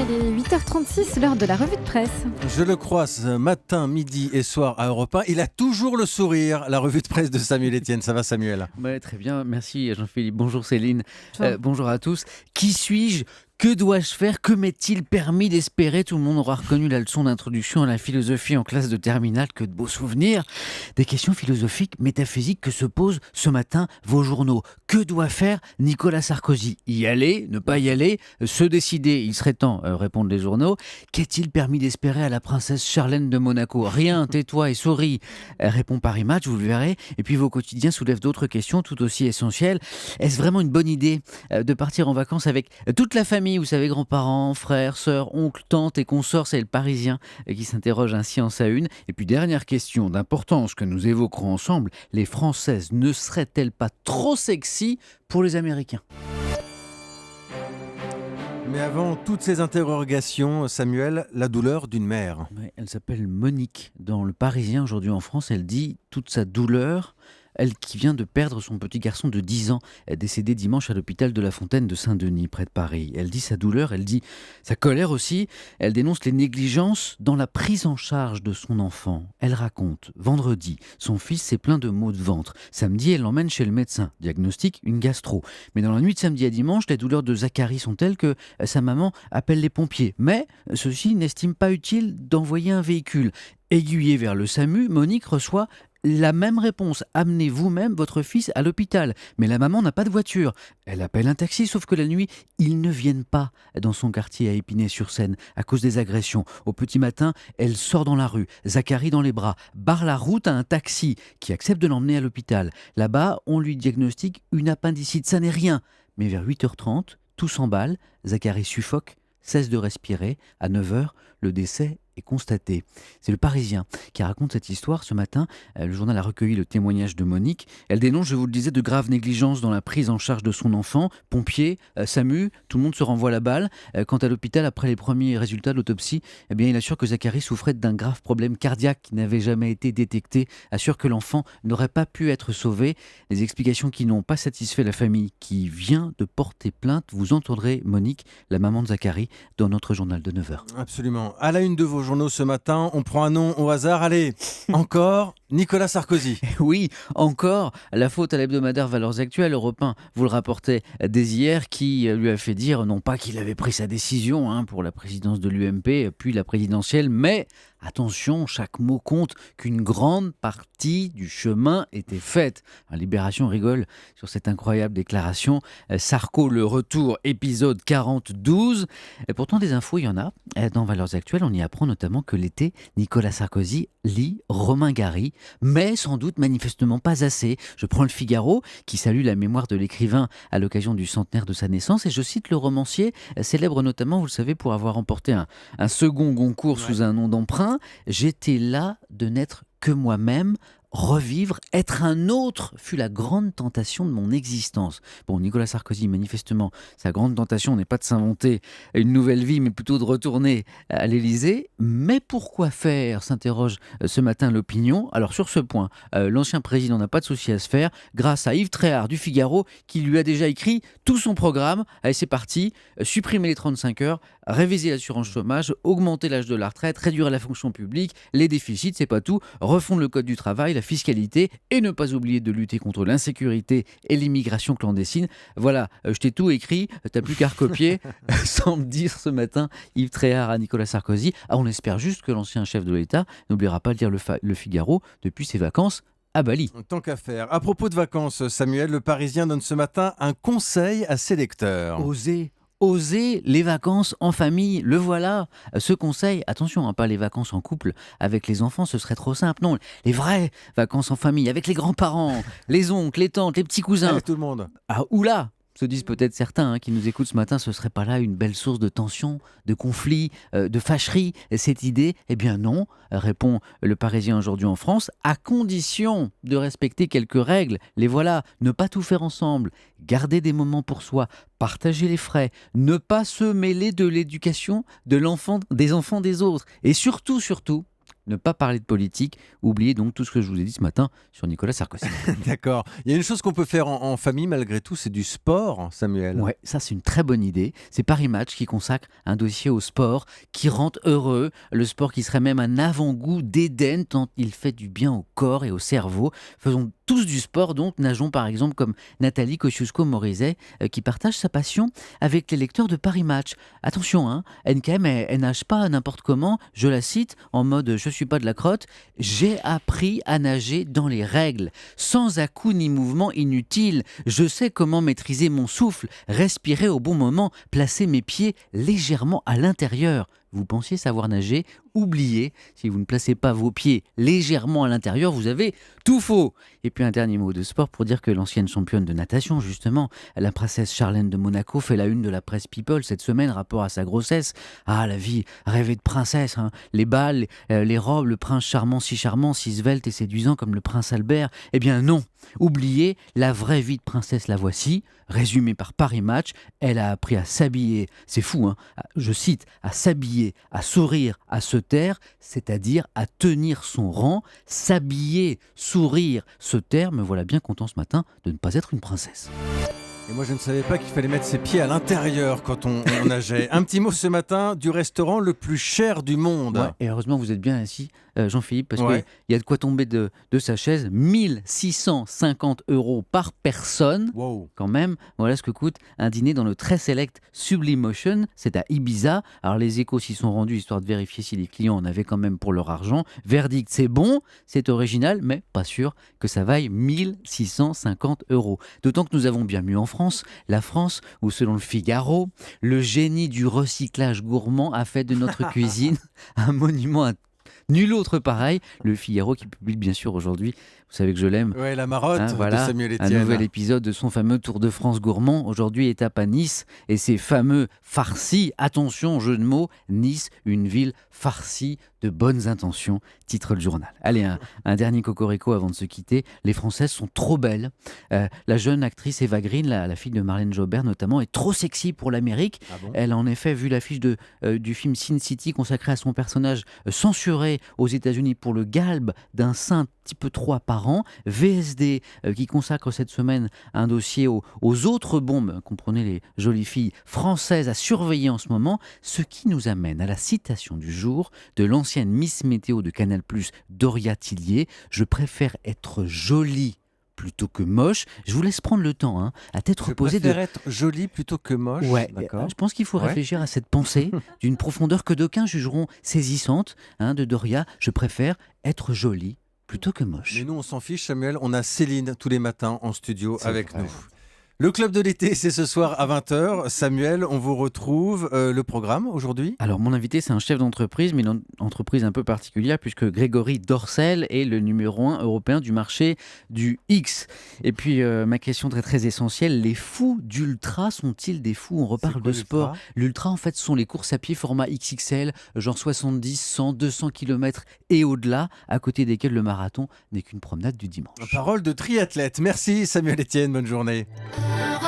Il est 8h36, l'heure de la revue de presse. Je le croise matin, midi et soir à Europe 1. Il a toujours le sourire. La revue de presse de Samuel Etienne. Ça va, Samuel? Ouais, très bien, merci Jean-Philippe. Bonjour Céline. Bonjour. Bonjour à tous. Qui suis-je? Que dois-je faire? Que m'est-il permis d'espérer? Tout le monde aura reconnu la leçon d'introduction à la philosophie en classe de terminale. Que de beaux souvenirs. Des questions philosophiques, métaphysiques que se posent ce matin vos journaux. Que doit faire Nicolas Sarkozy? Y aller? Ne pas y aller? Se décider? Il serait temps, répondent les journaux. Qu'est-il permis d'espérer à la princesse Charlène de Monaco? Rien, tais-toi et souris, répond Paris Match, vous le verrez. Et puis vos quotidiens soulèvent d'autres questions tout aussi essentielles. Est-ce vraiment une bonne idée de partir en vacances avec toute la famille? Vous savez, grands-parents, frères, sœurs, oncles, tantes et consorts, c'est le Parisien qui s'interroge ainsi en sa une. Et puis dernière question d'importance que nous évoquerons ensemble, les Françaises ne seraient-elles pas trop sexy pour les Américains? Mais avant toutes ces interrogations, Samuel, la douleur d'une mère. Ouais, elle s'appelle Monique. Dans le Parisien aujourd'hui en France, elle dit toute sa douleur. Elle qui vient de perdre son petit garçon de 10 ans, décédé dimanche à l'hôpital de la Fontaine de Saint-Denis, près de Paris. Elle dit sa douleur, elle dit sa colère aussi. Elle dénonce les négligences dans la prise en charge de son enfant. Elle raconte, vendredi, son fils s'est plein de maux de ventre. Samedi, elle l'emmène chez le médecin. Diagnostic, une gastro. Mais dans la nuit de samedi à dimanche, les douleurs de Zacharie sont telles que sa maman appelle les pompiers. Mais ceux-ci n'estiment pas utile d'envoyer un véhicule. Aiguillée vers le SAMU, Monique reçoit la même réponse, amenez vous-même votre fils à l'hôpital. Mais la maman n'a pas de voiture. Elle appelle un taxi, sauf que la nuit, ils ne viennent pas dans son quartier à Épinay-sur-Seine à cause des agressions. Au petit matin, elle sort dans la rue, Zacharie dans les bras, barre la route à un taxi qui accepte de l'emmener à l'hôpital. Là-bas, on lui diagnostique une appendicite, ça n'est rien. Mais vers 8h30, tout s'emballe, Zacharie suffoque, cesse de respirer. À 9h, le décès est constaté. C'est le Parisien qui raconte cette histoire ce matin. Le journal a recueilli le témoignage de Monique. Elle dénonce, je vous le disais, de graves négligences dans la prise en charge de son enfant. Pompiers, SAMU, tout le monde se renvoie la balle. Quant à l'hôpital, après les premiers résultats de l'autopsie, eh bien, il assure que Zacharie souffrait d'un grave problème cardiaque qui n'avait jamais été détecté. Assure que l'enfant n'aurait pas pu être sauvé. Les explications qui n'ont pas satisfait la famille qui vient de porter plainte. Vous entendrez Monique, la maman de Zacharie, dans notre journal de 9h. Absolument. À la une de vos journaux ce matin, on prend un nom au hasard. Allez, encore Nicolas Sarkozy. Oui, encore la faute à l'hebdomadaire Valeurs Actuelles. Europe 1 vous le rapportait dès hier, qui lui a fait dire non pas qu'il avait pris sa décision pour la présidence de l'UMP puis la présidentielle, mais attention, chaque mot compte, qu'une grande partie du chemin était faite. Libération rigole sur cette incroyable déclaration. Sarko, le retour, épisode 40-12. Et pourtant, des infos, il y en a. Dans Valeurs Actuelles, on y apprend notamment que l'été, Nicolas Sarkozy lit Romain Gary, mais sans doute manifestement pas assez. Je prends le Figaro, qui salue la mémoire de l'écrivain à l'occasion du centenaire de sa naissance, et je cite le romancier, célèbre notamment, vous le savez, pour avoir remporté un second Goncourt sous un nom d'emprunt. J'étais là de n'être que moi-même. Revivre, être un autre fut la grande tentation de mon existence. Bon, Nicolas Sarkozy, manifestement, sa grande tentation n'est pas de s'inventer une nouvelle vie, mais plutôt de retourner à l'Élysée. Mais pourquoi faire, s'interroge ce matin l'opinion. Alors sur ce point, l'ancien président n'a pas de souci à se faire, grâce à Yves Tréhard du Figaro, qui lui a déjà écrit tout son programme. Allez, c'est parti, supprimer les 35 heures, réviser l'assurance chômage, augmenter l'âge de la retraite, réduire la fonction publique, les déficits, c'est pas tout, refondre le code du travail, la fiscalité et ne pas oublier de lutter contre l'insécurité et l'immigration clandestine. Voilà, je t'ai tout écrit, t'as plus qu'à recopier, semble dire ce matin Yves Tréhard à Nicolas Sarkozy. On espère juste que l'ancien chef de l'État n'oubliera pas de lire le Figaro depuis ses vacances à Bali. Tant qu'à faire. À propos de vacances, Samuel, le Parisien donne ce matin un conseil à ses lecteurs. Oser les vacances en famille, le voilà. Ce conseil, attention, pas les vacances en couple avec les enfants, ce serait trop simple. Non, les vraies vacances en famille avec les grands-parents, les oncles, les tantes, les petits cousins. Allez, tout le monde. Oula, se disent peut-être certains qui nous écoutent ce matin, ce serait pas là une belle source de tension, de conflit, de fâcherie, cette idée? Eh bien non, répond le Parisien aujourd'hui en France, à condition de respecter quelques règles. Les voilà, ne pas tout faire ensemble, garder des moments pour soi, partager les frais, ne pas se mêler de l'éducation des enfants des autres. Et surtout, ne pas parler de politique, oubliez donc tout ce que je vous ai dit ce matin sur Nicolas Sarkozy. D'accord. Il y a une chose qu'on peut faire en famille malgré tout, c'est du sport, Samuel. Ouais, ça c'est une très bonne idée. C'est Paris Match qui consacre un dossier au sport, qui rend heureux, le sport qui serait même un avant-goût d'Éden tant il fait du bien au corps et au cerveau. Faisons tous du sport, donc nageons par exemple comme Nathalie Kosciusko-Morizet qui partage sa passion avec les lecteurs de Paris Match. Attention, hein, NKM, elle nage pas n'importe comment, je la cite, en mode je suis pas de la crotte, j'ai appris à nager dans les règles, sans à-coups ni mouvement inutile, je sais comment maîtriser mon souffle, respirer au bon moment, placer mes pieds légèrement à l'intérieur. Vous pensiez savoir nager? Oubliez, si vous ne placez pas vos pieds légèrement à l'intérieur, vous avez tout faux. Et puis un dernier mot de sport pour dire que l'ancienne championne de natation, justement, la princesse Charlène de Monaco, fait la une de la presse People cette semaine, rapport à sa grossesse. Ah, la vie rêvée de princesse, hein. Les balles, les robes, le prince charmant, si svelte et séduisant comme le prince Albert. Eh bien non, oubliez, la vraie vie de princesse la voici, résumée par Paris Match. Elle a appris à s'habiller, c'est fou, hein, je cite, à s'habiller, à sourire, à se taire, c'est-à-dire à tenir son rang, s'habiller, sourire, se taire. Me voilà bien content ce matin de ne pas être une princesse. Et moi, je ne savais pas qu'il fallait mettre ses pieds à l'intérieur quand on nageait. Un petit mot ce matin du restaurant le plus cher du monde. Ouais, et heureusement, vous êtes bien assis, Jean-Philippe, parce Ouais. qu'il y a de quoi tomber de sa chaise. 1650 € par personne. Wow. Quand même, voilà ce que coûte un dîner dans le très select Sublimotion, c'est à Ibiza. Alors les échos s'y sont rendus histoire de vérifier si les clients en avaient quand même pour leur argent. Verdict, c'est bon, c'est original, mais pas sûr que ça vaille 1650 €. D'autant que nous avons bien mieux en France, la France où selon le Figaro, le génie du recyclage gourmand a fait de notre cuisine un monument à nul autre pareil. Le Figaro qui publie bien sûr aujourd'hui, vous savez que je l'aime, Ouais, la marotte hein, voilà, de Samuel un Etienne. nouvel épisode de son fameux Tour de France gourmand. Aujourd'hui, étape à Nice et ses fameux farcis. Attention, jeu de mots, Nice, une ville farcie de bonnes intentions, titre le journal. Allez, un dernier cocorico avant de se quitter. Les Françaises sont trop belles. La jeune actrice Eva Green, la fille de Marlène Jobert notamment, est trop sexy pour l'Amérique. Ah bon? Elle a en effet vu l'affiche du film Sin City consacré à son personnage censuré aux États-Unis pour le galbe d'un sein un petit peu trop apparent. VSD qui consacre cette semaine un dossier aux autres bombes, comprenez les jolies filles françaises à surveiller en ce moment, ce qui nous amène à la citation du jour de l'ancienne Miss Météo de Canal+, Doria Tillier. Je préfère être jolie plutôt que moche. Je vous laisse prendre le temps, hein, à tête Je reposée préfère être joli plutôt que moche. Ouais, D'accord. je pense qu'il faut Ouais. réfléchir à cette pensée d'une profondeur que d'aucuns jugeront saisissante, hein, de Doria. Je préfère être jolie plutôt que moche. Mais nous, on s'en fiche, Samuel. On a Céline tous les matins en studio C'est avec vrai. nous. Le club de l'été, c'est ce soir à 20h. Samuel, on vous retrouve. Le programme aujourd'hui? Alors, mon invité, c'est un chef d'entreprise, mais une entreprise un peu particulière, puisque Grégory Dorcel est le numéro 1 européen du marché du X. Et puis, ma question très, très essentielle, les fous d'ultra sont-ils des fous? On reparle C'est quoi, de sport. l'ultra? L'ultra, en fait, ce sont les courses à pied format XXL, genre 70, 100, 200 km et au-delà, à côté desquels le marathon n'est qu'une promenade du dimanche. Parole de triathlète. Merci, Samuel Etienne. Bonne journée. Europe